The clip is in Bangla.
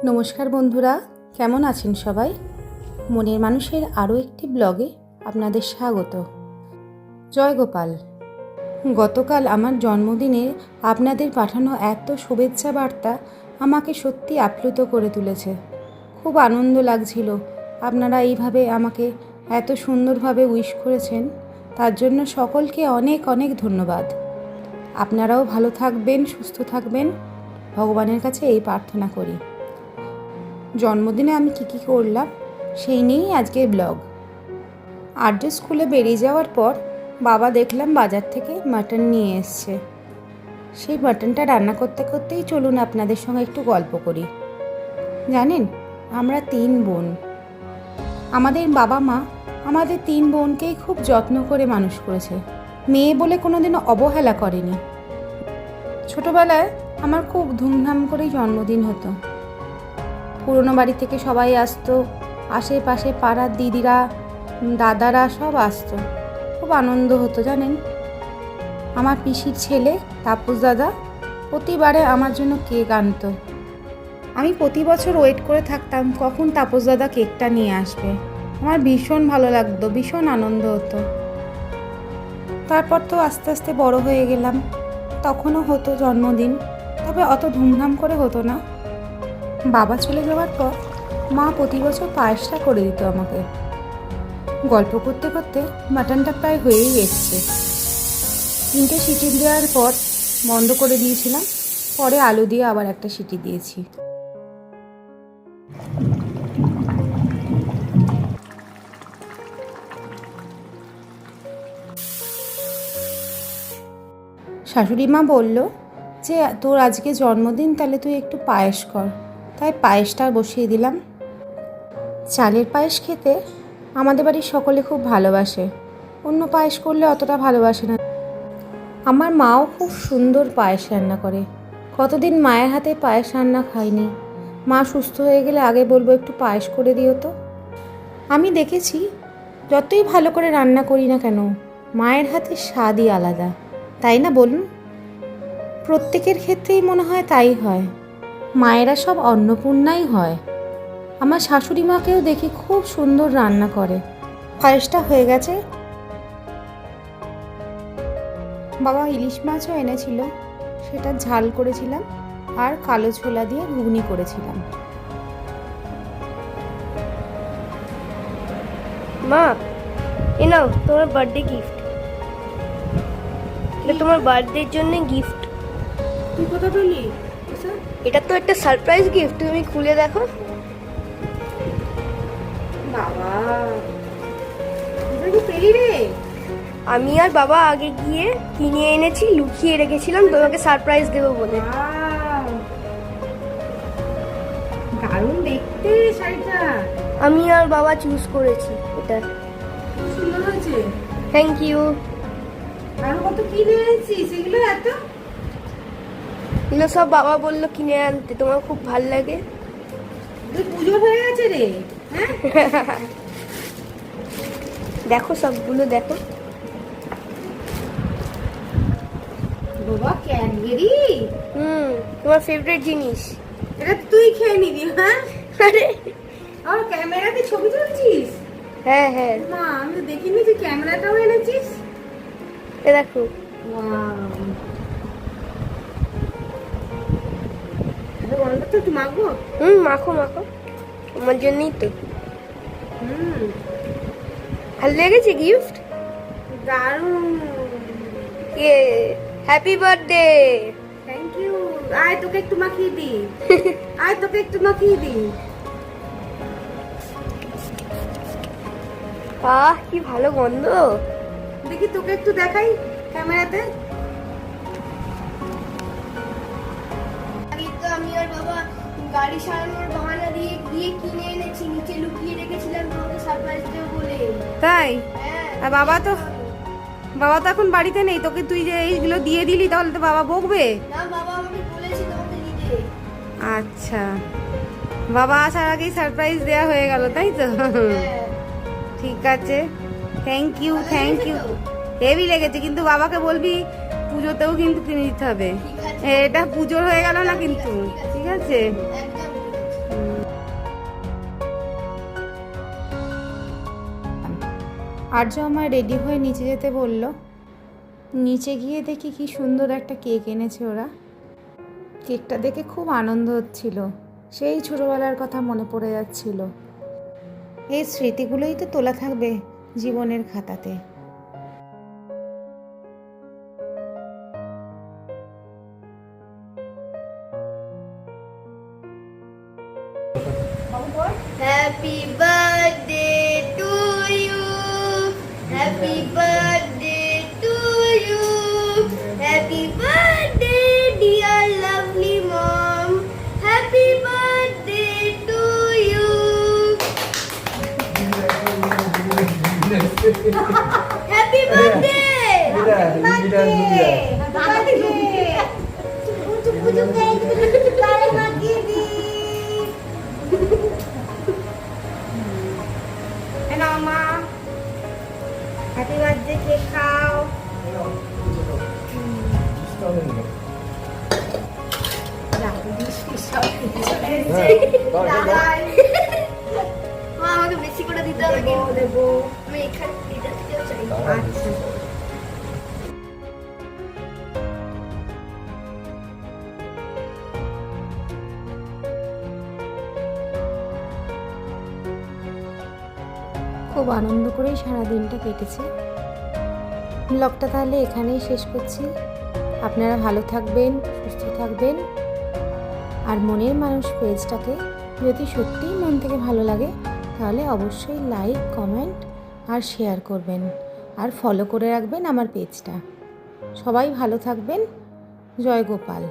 নমস্কার বন্ধুরা, কেমন আছেন সবাই? মনের মানুষের আরও একটি ব্লগে আপনাদের স্বাগত। জয় গোপাল। গতকাল আমার জন্মদিনে আপনাদের পাঠানো এত শুভেচ্ছা বার্তা আমাকে সত্যি আপ্লুত করে তুলেছে। খুব আনন্দ লাগছিল। আপনারা এইভাবে আমাকে এত সুন্দরভাবে উইশ করেছেন, তার জন্য সকলকে অনেক অনেক ধন্যবাদ। আপনারাও ভালো থাকবেন, সুস্থ থাকবেন, ভগবানের কাছে এই প্রার্থনা করি। জন্মদিনে আমি কী করলাম সেই নিয়েই আজকের ব্লগ। আর্য স্কুলে বেরিয়ে যাওয়ার পর বাবা দেখলাম বাজার থেকে মাটন নিয়ে এসছে। সেই মাটনটা রান্না করতে করতেই চলুন আপনাদের সঙ্গে একটু গল্প করি। জানেন, আমরা 3 বোন। আমাদের বাবা মা আমাদের 3 বোনকেই খুব যত্ন করে মানুষ করেছে। মেয়ে বলে কোনোদিনও অবহেলা করেনি। ছোটোবেলায় আমার খুব ধুমধাম করেই জন্মদিন হতো। পুরনো বাড়ি থেকে সবাই আসতো, আশেপাশে পাড়ার দিদিরা, দাদারা সব আসতো। খুব আনন্দ হতো জানেন। আমার পিসির ছেলে তাপস দাদা প্রতিবারে আমার জন্য কেক আনতো। আমি প্রতি বছর ওয়েট করে থাকতাম কখন তাপস দাদা কেকটা নিয়ে আসবে। আমার ভীষণ ভালো লাগতো, ভীষণ আনন্দ হতো। তারপর তো আস্তে আস্তে বড় হয়ে গেলাম, তখনও হতো জন্মদিন, তবে অত ধুমধাম করে হতো না। বাবা চলে যাওয়ার পর মা প্রতি বছর পায়েসটা করে দিত আমাকে। গল্প করতে করতে মাটনটা প্রায় হয়েই এসছে। 3টে সিটি দেওয়ার পর বন্ধ করে দিয়েছিলাম, পরে আলু দিয়ে আবার একটা সিটি দিয়েছি। শাশুড়ি মা বলল যে তোর আজকে জন্মদিন, তাহলে তুই একটু পায়েস কর। তাই পায়েসটা বসিয়ে দিলাম। চালের পায়েস খেতে আমাদের বাড়ির সকলে খুব ভালোবাসে, অন্য পায়েস করলে অতটা ভালোবাসে না। আমার মাও খুব সুন্দর পায়েস রান্না করে। কতদিন মায়ের হাতে পায়েস রান্না খাইনি। মা সুস্থ হয়ে গেলে আগে বলবো একটু পায়েস করে দিও তো। আমি দেখেছি যতই ভালো করে রান্না করি না কেন, মায়ের হাতে স্বাদই আলাদা, তাই না বলুন? প্রত্যেকের ক্ষেত্রেই মনে হয় তাই হয়। মায়েরা সব অন্নপূর্ণাই হয়। আমার শাশুড়ি মাকেও দেখি খুব সুন্দর রান্না করে। পায়েসটা হয়ে গেছে। বাবা ইলিশ মাছও এনেছিল, সেটা ঝাল করেছিলাম, আর কালো ছোলা দিয়ে ঘুগনি করেছিলাম। মা, এ নাও তোমার বার্থডে গিফট। এটা তোমার বার্থডের জন্য গিফট। তুই কোথা পেলি? এটা তো একটা সারপ্রাইজ গিফট, তুমি খুলে দেখো। বাবা, কি পেলি রে? আমি আর বাবা আগে গিয়ে কিনে এনেছি, লুকিয়ে রেখেছিলাম তোমাকে সারপ্রাইজ দেবো বলে। দারুণ দেখতে শাড়িটা। আমি আর বাবা চুজ করেছি এটা। সুন্দর হয়েছে। Thank you. আর কত কিনে এনেছিস এগুলো? এগুলো সব বাবা বললো কিনে আনতে, তোমার খুব ভাল লাগে। তুই পুজো হয়ে গেছে রে। হ্যাঁ, দেখো সবগুলো দেখো। বাবা ক্যাডবেরি। তোমার ফেভারিট জিনিস। এটা তুই খেয়ে নিবি? হ্যাঁ, আরে আর ক্যামেরাতে ছবি তুলছিস? হ্যাঁ হ্যাঁ, মা, আমি তো দেখিনি তুই ক্যামেরাটাও এনেছিস। এ দেখো। তো একটু মাখবো। মাখো মাখো, আমার জন্যই তো। ভালো লেগেছে গিফট? দারুণ। Happy birthday. Thank you. আয় তোকে একটু মাখিয়ে দি। আয় তোকে একটু মাখিয়ে দি। আহ, কি ভালো গন্ধ। দেখি তোকে একটু দেখাই ক্যামেরাতে। আগে তো আমি আর বাবা গাড়ি সারানোর বাহানা দিয়ে গিয়ে কিনে এনেছি, নিচে লুকিয়ে রেখেছিলাম তোমাকে সারপ্রাইজ দেবো বলে। তাই? হ্যাঁ। আর বাবা তো এখন বাড়িতে নেই। তোকে তুই যে এইগুলো দিয়ে দিলি, তাহলে তো বাবা বকবে। না, বাবা আমাকে বলেছে তোমাকে দিতে। আচ্ছা, বাবা আসার আগেই সারপ্রাইজ দেওয়া হয়ে গেল, তাই তো? হ্যাঁ। ঠিক আছে, thank you thank you. Heavy লেগেছে, কিন্তু বাবাকে বলবি পুজোতেও কিন্তু কিনে দিতে হবে। ঠিক আছে। এটা পুজোর হয়ে গেল না কিন্তু, ঠিক আছে? একদম। আর্য আমায় রেডি হয়ে নিচে যেতে বলল। নিচে গিয়ে দেখি কি সুন্দর একটা কেক এনেছে ওরা। কেকটা দেখে খুব আনন্দ হচ্ছিল, সেই ছোটোবেলার কথা মনে পড়ে যাচ্ছিল। এই স্মৃতিগুলোই তো তোলা থাকবে জীবনের খাতাতে। Happy birthday to you, happy birthday to you, happy birthday dear lovely mom, happy birthday to you. Happy birthday, happy birthday cake খাও। মা আমাকে বেশি করে দিতে হবে কিন্তু দেবো আমি এখানে এটা থেকেও চাই। আচ্ছা খুব আনন্দ করেই সারা দিনটা কেটেছে। ব্লগটা তাহলে এখানেই শেষ করছি। আপনারা ভালো থাকবেন, সুস্থ থাকবেন। আর মনের মানুষ পেজটাকে যদি সত্যিই মন থেকে ভালো লাগে তাহলে অবশ্যই লাইক, কমেন্ট আর শেয়ার করবেন, আর ফলো করে রাখবেন আমার পেজটা। সবাই ভালো থাকবেন। জয় গোপাল।